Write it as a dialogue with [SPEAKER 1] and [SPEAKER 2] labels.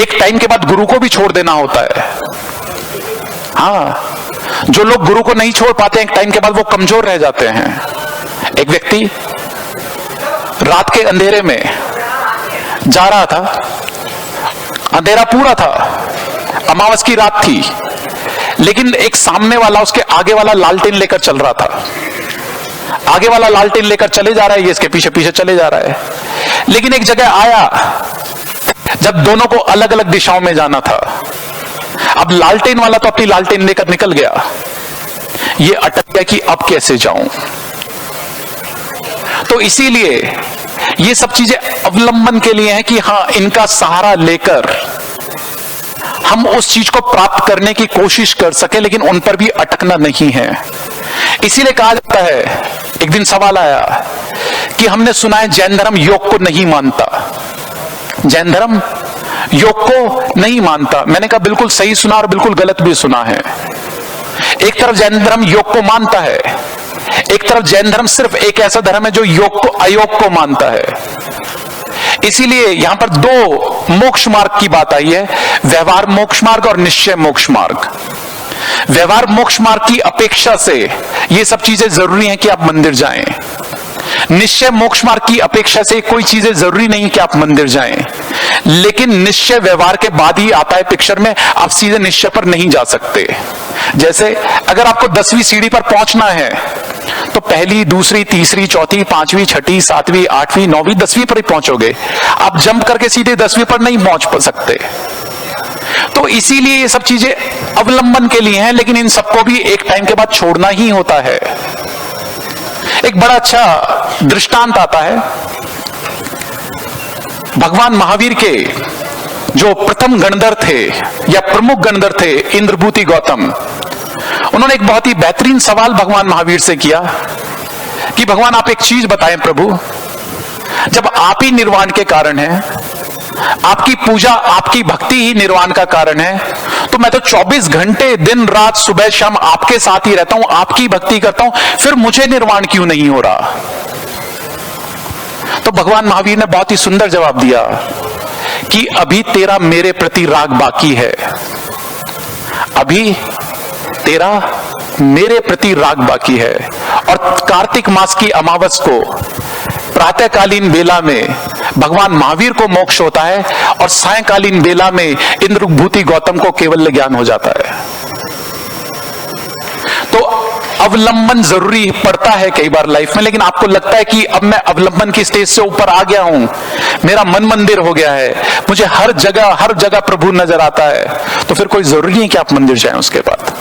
[SPEAKER 1] एक टाइम के बाद गुरु को भी छोड़ देना होता है। हाँ, जो लोग गुरु को नहीं छोड़ पाते एक टाइम के बाद वो कमजोर रह जाते हैं। एक व्यक्ति रात के अंधेरे में जा रहा था, अंधेरा पूरा था, अमावस की रात थी, लेकिन एक सामने वाला उसके आगे वाला लालटेन लेकर चल रहा था। आगे वाला लालटेन लेकर चले जा रहा है, ये इसके पीछे पीछे चले जा रहा है। लेकिन एक जगह आया जब दोनों को अलग अलग दिशाओं में जाना था। अब लालटेन वाला तो अपनी लालटेन लेकर निकल गया, ये अटक गया कि अब कैसे जाऊं। तो इसीलिए ये सब चीजें अवलंबन के लिए हैं कि हां, इनका सहारा लेकर हम उस चीज को प्राप्त करने की कोशिश कर सके, लेकिन उन पर भी अटकना नहीं है। इसीलिए कहा जाता है, एक दिन सवाल आया कि हमने सुना है जैन धर्म योग को नहीं मानता, जैन धर्म योग को नहीं मानता। मैंने कहा बिल्कुल सही सुना और बिल्कुल गलत भी सुना है। एक तरफ जैन धर्म योग को मानता है, एक तरफ जैन धर्म सिर्फ एक ऐसा धर्म है जो योग को अयोग को मानता है। इसीलिए यहां पर दो मोक्ष मार्ग की बात आई है, व्यवहार मोक्ष मार्ग और निश्चय मोक्ष मार्ग। व्यवहार मोक्ष मार्ग की अपेक्षा से ये सब चीजें जरूरी हैं कि आप मंदिर जाएं। निश्चय मोक्ष मार्ग की अपेक्षा से कोई चीजें जरूरी नहीं कि आप मंदिर जाएं, लेकिन निश्चय व्यवहार के बाद ही आता है पिक्चर में। आप सीधे निश्चय पर नहीं जा सकते। जैसे अगर आपको 10वीं सीढ़ी पर पहुंचना है तो पहली, दूसरी, तीसरी, चौथी, पांचवी, छठी, सातवीं, आठवीं, 9वीं, 10वीं पर ही पहुंचोगे। आप जंप करके सीधे 10वीं पर नहीं पहुंच सकते। तो इसीलिए ये सब चीजें अवलंबन के लिए हैं, लेकिन इन सबको भी एक टाइम के बाद छोड़ना ही होता है। एक बड़ा अच्छा दृष्टांत आता है, भगवान महावीर के जो प्रथम गणधर थे या प्रमुख गणधर थे, इंद्रभूति गौतम, उन्होंने एक बहुत ही बेहतरीन सवाल भगवान महावीर से किया कि भगवान आप एक चीज बताएं प्रभु, जब आप ही निर्वाण के कारण हैं, आपकी पूजा, आपकी भक्ति ही निर्वाण का कारण है, तो मैं तो 24 घंटे दिन रात सुबह शाम आपके साथ ही रहता हूं, आपकी भक्ति करता हूं, फिर मुझे निर्वाण क्यों नहीं हो रहा? तो भगवान महावीर ने बहुत ही सुंदर जवाब दिया कि अभी तेरा मेरे प्रति राग बाकी है, अभी तेरा मेरे प्रति राग बाकी है। और कार्तिक मास की अमावस को प्रातःकालीन बेला में भगवान महावीर को मोक्ष होता है और सायंकालीन बेला में इंद्रभूति गौतम को केवल ज्ञान हो जाता है। तो अवलंबन जरूरी पड़ता है कई बार लाइफ में, लेकिन आपको लगता है कि अब मैं अवलंबन की स्टेज से ऊपर आ गया हूं, मेरा मन मंदिर हो गया है, मुझे हर जगह प्रभु नजर आता है, तो फिर कोई जरूरी नहीं कि आप मंदिर जाएं उसके बाद।